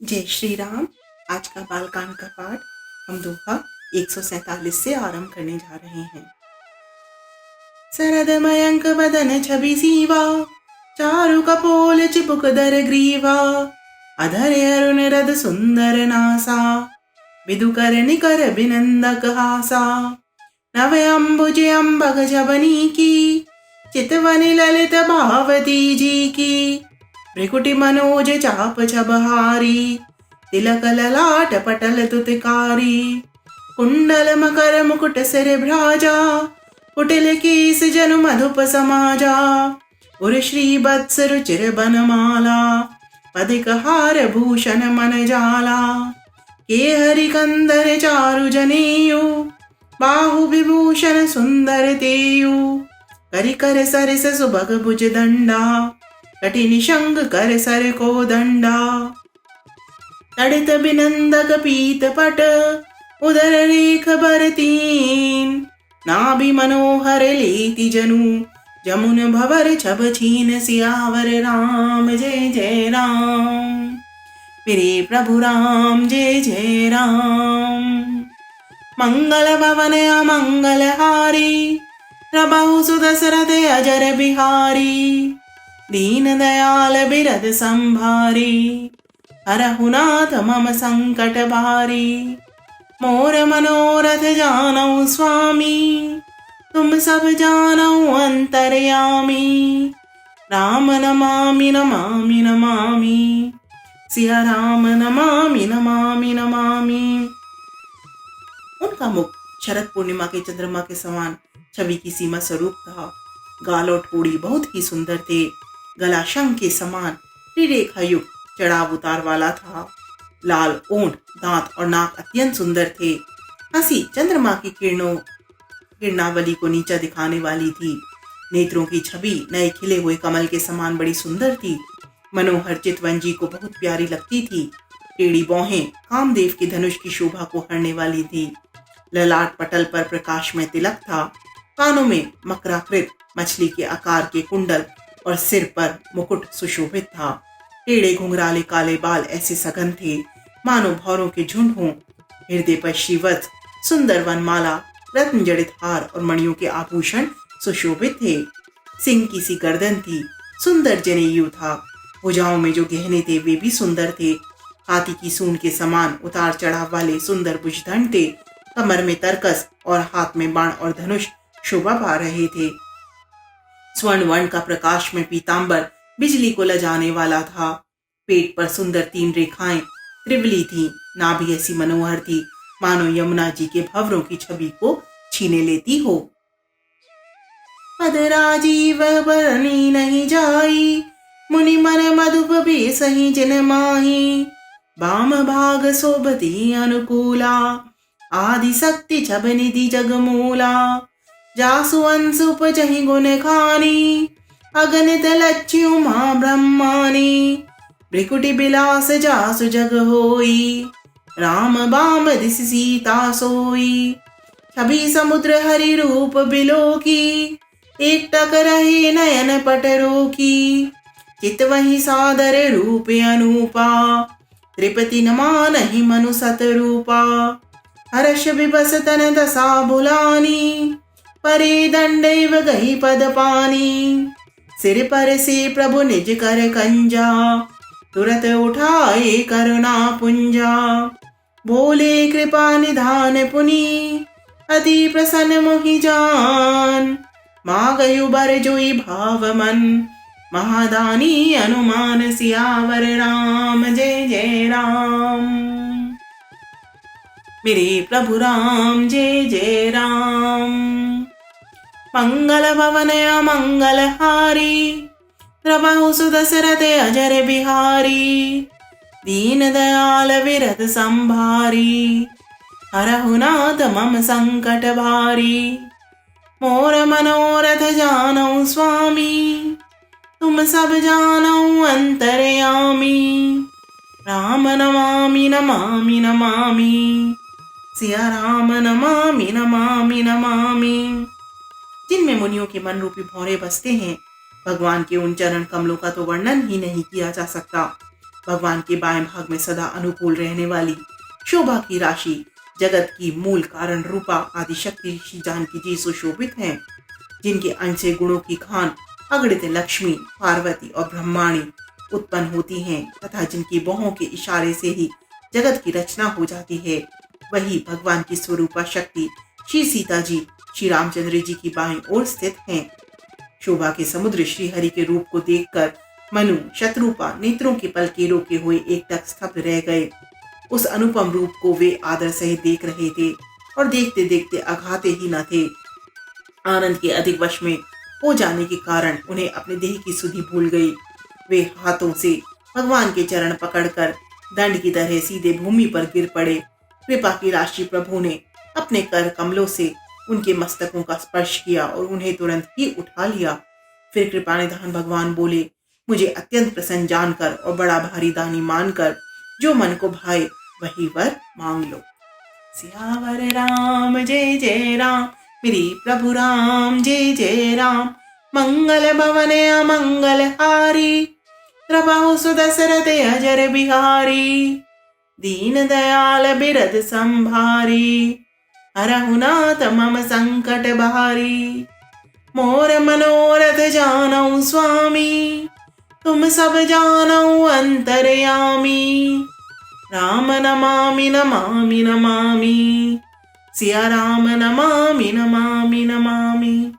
जय श्री राम। आज का बालकांड का पाठ हम दोहा 147 से आरंभ करने जा रहे हैं। सरद मयंक बदन छवि सीवा, चारु कपोल चिपुक दर ग्रीवा, अधर अरुण रद सुंदर नासा, विदु कर निकर बिनंदक हासा, नव अंबुज अंबग जबनी की, चितवनि ललित भावती जी की, भ्रिकुटि मनोज चाप छबहारी, तिलक ललाट पटल तुतकारी, कुंडल मकर मुकुट सिर भ्राजा, कुटिल केस जनु मधुप समाजा, उर श्री वत्स रुचिर बनमाला, पदिक हार भूषण मन जाला, के हरि कंदर चारु जनेयु, बाहु विभूषण सुंदर तेयु, करि कर सरिस सुभग भुज दंडा, कटि निशंग कर सर को दंडा, तड़ित बिनंदक पीत पट, उदर रेख बरतीन, नाभि मनोहर लेति जनु, जमुन भवर छब छीन, सियावर राम जय जय राम। मेरे प्रभु राम जय जय राम। मंगल भवन अमंगल हारी, प्रभु सुदशरथ अजर बिहारी, दीन दयाल बिरद संभारी, हरहु नाथ मम संकट भारी, मोर मनोरथ जानऊ स्वामी, तुम सब जानऊ अंतर्यामी, राम नमामि नमामि नमामि, सिया राम नमामि नमामि नमामि। उनका मुख शरद पूर्णिमा के चंद्रमा के समान छवि की सीमा स्वरूप था। गाल और ठोड़ी बहुत ही सुंदर थे। गला शंख के समान त्रिरेखा युक्त चढ़ाव उतार वाला था। लाल ओंठ, दांत और नाक अत्यंत सुंदर थे। हंसी चंद्रमा की किरणावली को नीचा दिखाने वाली थी। नेत्रों की छवि नए खिले हुए कमल के समान बड़ी सुंदर थी। मनोहर चितवन जी को बहुत प्यारी लगती थी। टेढ़ी बाहें कामदेव की धनुष की शोभा को हरने वाली थी। ललाट पटल पर प्रकाश में तिलक था। कानों में मकराकृत मछली के आकार के कुंडल और सिर पर मुकुट सुशोभित था। टेढ़े घुंघराले काले बाल ऐसे सघन थे मानो भौरों के झुंड हों। हृदय पर श्रीवत्स, सुंदर वनमाला, रत्न जड़ित हार और मणियों के आभूषण सुशोभित थे। सिंह की सी गर्दन थी। सुंदर जनेयू था। भुजाओं में जो गहने थे वे भी सुंदर थे। हाथी की सूंड के समान उतार चढ़ाव वाले सुंदर भुजदंड थे। कमर में तरकस और हाथ में बाण और धनुष शोभा पा रहे थे। स्वर्ण वर्ण का प्रकाश में पीतांबर बिजली को लजाने वाला था। पेट पर सुंदर 3 रेखाएं त्रिवली थी। नाभि ऐसी मनोहर थी मानो यमुना जी के भंवरों की छवि को छीने लेती हो। पद राजीव बरनी नहीं जाई, मुनि मन मधुप भी सही जिन माही, बाम भाग शोभती अनुकूला, आदि शक्ति छब निधि जगमूला, जासु अंश उपजहि गुण खानी, अगणित लक्ष्यु मां ब्रह्मानी, भ्रिकुटि बिलास जासु जग होई, राम बाम दिस सीता सोई, छवि समुद्र हरि रूप बिलोकी, एक टक रहे नयन पट रोकी, चित वही सादर रूप अनूपा, त्रिपति न मानहि मनु सत रूपा, हर्ष विबस तन दशा बुलानी, परे दंडैव गही पद पानी, सिर पर से प्रभु निज कर कंजा, तुरत उठाए करुणा पुंजा, बोले कृपा निधान पुनि, अति प्रसन्न मोहि जान, मागयु बर जोई भाव मन, महादानी अनुमान सियावर राम जय जय राम। मेरे प्रभु राम जय जय राम। मंगल भवन अमंगल हारी, प्रभु सुदशरथ अजर बिहारी, दीन दयाल विरद संभारी, हरहु नाथ मम संकट भारी, मोर मनोरथ जानऊ स्वामी, तुम सब जानऊ अंतर्यामी, राम नमामि नमामि नमामि, सिया राम नमामि नमामि नमामि। जिनमें मुनियों के मन रूपी भौरे बसते हैं, भगवान के उन चरण कमलों का तो वर्णन ही नहीं किया जा सकता। भगवान के बाएं भाग में सदा अनुकूल रहने वाली शोभा की राशि जगत की मूल कारण रूपा आदि शक्ति श्री जानकी जी सुशोभित हैं, जिनके अंश से गुणों की खान अगणित लक्ष्मी, पार्वती और ब्रह्माणी उत्पन्न होती हैं तथा जिनकी बाहों के इशारे से ही जगत की रचना हो जाती है, वही भगवान की स्वरूपा शक्ति श्री सीता जी श्री रामचंद्र जी की बाईं ओर स्थित हैं। शोभा के समुद्र श्री हरि के रूप को देखकर मनु शत्रुपा नेत्रों के पलके रोके हुए एकटक स्तब्ध रह गए। उस अनुपम रूप को वे आदर सहित देख रहे थे और देखते देखते अघाते ही न थे। आनंद के अधिक वश में हो जाने के कारण उन्हें अपने देह की सुधि भूल गई। वे हाथों से भगवान के चरण पकड़कर दंड की तरह सीधे भूमि पर गिर पड़े। कृपा की राशि प्रभु ने अपने कर कमलों से उनके मस्तकों का स्पर्श किया और उन्हें तुरंत ही उठा लिया। फिर कृपा निधान भगवान बोले, मुझे अत्यंत प्रसन्न जानकर और बड़ा भारी दानी मानकर जो मन को भाए वही वर मांग लो। सियावर राम जय जय राम, मेरी प्रभु राम जय जय राम। मंगल भवन अमंगल हारी, प्रभु सुदशरथ अजर बिहारी। दीन दयाल बिरद संभारी, हरहु नाथ मम संकट बहारी। मोर मनोरथ जानऊ स्वामी, तुम सब जानऊ अंतर्यामी। राम नमामि नमामि नमामि, सिया राम नमामि नमामि नमामि।